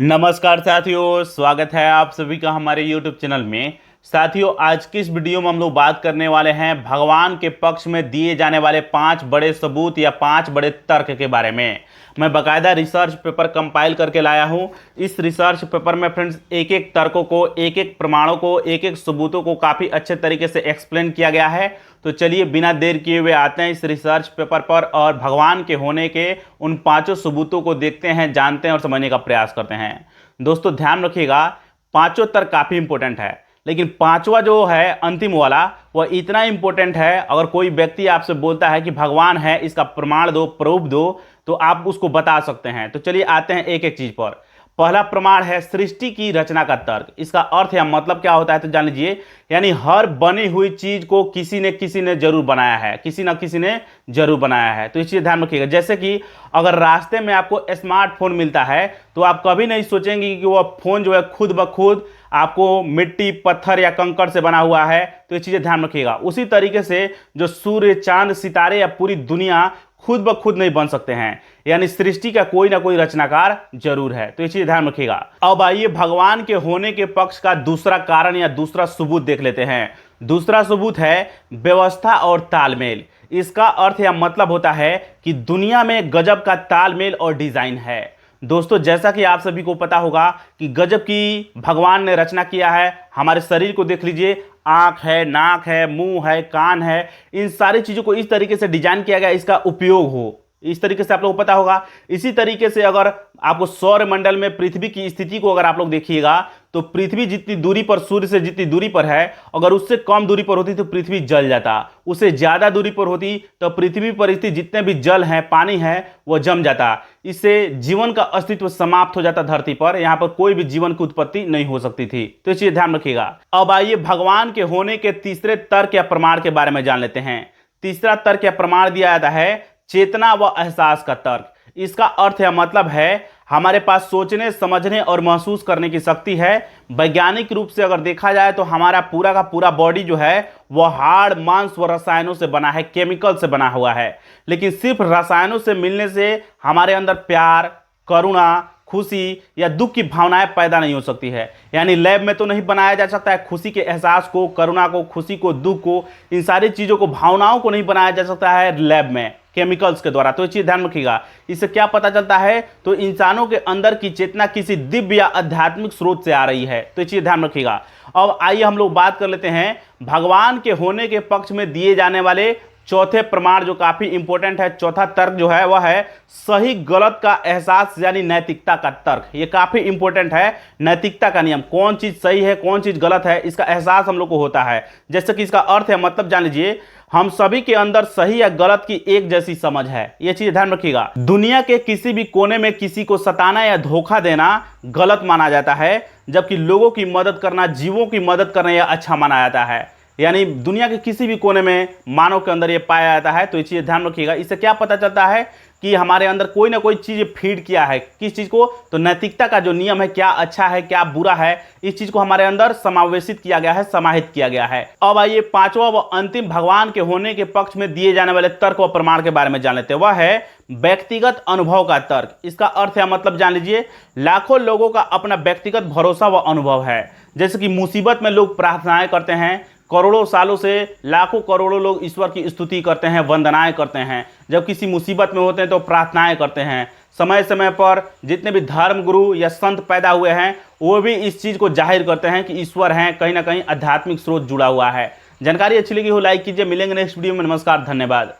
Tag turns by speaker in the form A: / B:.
A: नमस्कार साथियों, स्वागत है आप सभी का हमारे YouTube चैनल में। साथियों, आज की इस वीडियो में हम लोग बात करने वाले हैं भगवान के पक्ष में दिए जाने वाले 5 बड़े सबूत या 5 बड़े तर्क के बारे में। मैं बाकायदा रिसर्च पेपर कंपाइल करके लाया हूं। इस रिसर्च पेपर में फ्रेंड्स एक एक तर्कों को, एक एक प्रमाणों को, एक एक सबूतों को काफ़ी अच्छे तरीके से एक्सप्लेन किया गया है। तो चलिए बिना देर किए हुए आते हैं इस रिसर्च पेपर पर और भगवान के होने के उन 5 सबूतों को देखते हैं, जानते हैं और समझने का प्रयास करते हैं। दोस्तों ध्यान रखिएगा, 5 तर्क काफ़ी इंपॉर्टेंट है, लेकिन 5वां जो है अंतिम वाला वह इतना इंपॉर्टेंट है। अगर कोई व्यक्ति आपसे बोलता है कि भगवान है, इसका प्रमाण दो, प्रूफ दो, तो आप उसको बता सकते हैं। तो चलिए आते हैं एक एक चीज पर। पहला प्रमाण है सृष्टि की रचना का तर्क। इसका अर्थ या मतलब क्या होता है तो जान लीजिए। यानी हर बनी हुई चीज को किसी ने जरूर बनाया है, किसी न किसी ने जरूर बनाया है। तो इस चीज ध्यान रखिएगा। जैसे कि अगर रास्ते में आपको स्मार्टफोन मिलता है तो आप कभी नहीं सोचेंगे कि वह फोन जो है खुद ब खुद आपको मिट्टी, पत्थर या कंकड़ से बना हुआ है। तो ये चीजें ध्यान रखिएगा। उसी तरीके से जो सूर्य, चांद, सितारे या पूरी दुनिया खुद ब खुद नहीं बन सकते हैं, यानी सृष्टि का कोई ना कोई रचनाकार जरूर है। तो ये चीज ध्यान रखिएगा। अब आइए भगवान के होने के पक्ष का दूसरा कारण या दूसरा सबूत देख लेते हैं। दूसरा सबूत है व्यवस्था और तालमेल। इसका अर्थ या मतलब होता है कि दुनिया में गजब का तालमेल और डिजाइन है। दोस्तों, जैसा कि आप सभी को पता होगा कि गजब की भगवान ने रचना किया है। हमारे शरीर को देख लीजिए, आंख है, नाक है, मुंह है, कान है, इन सारी चीज़ों को इस तरीके से डिजाइन किया गया इसका उपयोग हो, इस तरीके से आप लोगों को पता होगा। इसी तरीके से अगर आपको सौर मंडल में पृथ्वी की स्थिति को अगर आप लोग देखिएगा तो पृथ्वी जितनी दूरी पर, सूर्य से जितनी दूरी पर है, अगर उससे कम दूरी पर होती तो पृथ्वी जल जाता, उससे ज़्यादा दूरी पर होती तो पृथ्वी पर स्थित जितने भी जल हैं, पानी है, वह जम जाता। इससे जीवन का अस्तित्व समाप्त हो जाता धरती पर। यहाँ पर कोई भी जीवन की उत्पत्ति नहीं हो सकती थी। तो इस ध्यान रखिएगा। अब आइए भगवान के होने के तीसरे तर्क या प्रमाण के बारे में जान लेते हैं। तीसरा तर्क या प्रमाण दिया जाता है चेतना व एहसास का तर्क। इसका अर्थ या मतलब है हमारे पास सोचने, समझने और महसूस करने की शक्ति है। वैज्ञानिक रूप से अगर देखा जाए तो हमारा पूरा का पूरा बॉडी जो है वह हाड़, मांस व रसायनों से बना है, केमिकल से बना हुआ है। लेकिन सिर्फ रसायनों से मिलने से हमारे अंदर प्यार, करुणा, खुशी या दुख की भावनाएं पैदा नहीं हो सकती है। यानी लैब में तो नहीं बनाया जा सकता है खुशी के एहसास को, करुणा को, खुशी को, दुख को, इन सारी चीज़ों को, भावनाओं को नहीं बनाया जा सकता है लैब में केमिकल्स के द्वारा। तो ये चीज़ ध्यान रखिएगा। इससे क्या पता चलता है तो इंसानों के अंदर की चेतना किसी दिव्य या आध्यात्मिक स्रोत से आ रही है। तो ये चीज़ ध्यान रखिएगा। अब आइए हम लोग बात कर लेते हैं भगवान के होने के पक्ष में दिए जाने वाले चौथे प्रमाण, जो काफी इंपॉर्टेंट है। चौथा तर्क जो है वह है सही गलत का एहसास, यानी नैतिकता का तर्क। ये काफी इंपॉर्टेंट है। नैतिकता का नियम, कौन चीज सही है, कौन चीज गलत है, इसका एहसास हम लोग को होता है। जैसे कि इसका अर्थ है मतलब जान लीजिए, हम सभी के अंदर सही या गलत की एक जैसी समझ है। ये चीज ध्यान रखिएगा। दुनिया के किसी भी कोने में किसी को सताना या धोखा देना गलत माना जाता है, जबकि लोगों की मदद करना, जीवों की मदद करना यह अच्छा माना जाता है। यानी दुनिया के किसी भी कोने में मानव के अंदर ये पाया जाता है। तो ये चीज़ ध्यान रखिएगा। इससे क्या पता चलता है कि हमारे अंदर कोई ना कोई चीज़ फीड किया है। किस चीज़ को? तो नैतिकता का जो नियम है, क्या अच्छा है, क्या बुरा है, इस चीज़ को हमारे अंदर समावेशित किया गया है, समाहित किया गया है। अब आइए 5वां व अंतिम भगवान के होने के पक्ष में दिए जाने वाले तर्क व प्रमाण के बारे में जान लेते हैं। वह है व्यक्तिगत अनुभव का तर्क। इसका अर्थ है मतलब जान लीजिए, लाखों लोगों का अपना व्यक्तिगत भरोसा व अनुभव है। जैसे कि मुसीबत में लोग प्रार्थनाएं करते हैं, करोड़ों सालों से लाखों करोड़ों लोग ईश्वर की स्तुति करते हैं, वंदनाएं करते हैं। जब किसी मुसीबत में होते हैं तो प्रार्थनाएं करते हैं। समय समय पर जितने भी धर्म गुरु या संत पैदा हुए हैं वो भी इस चीज़ को जाहिर करते हैं कि ईश्वर हैं, कहीं ना कहीं आध्यात्मिक स्रोत जुड़ा हुआ है। जानकारी अच्छी लगी हो लाइक कीजिए। मिलेंगे नेक्स्ट वीडियो में। नमस्कार, धन्यवाद।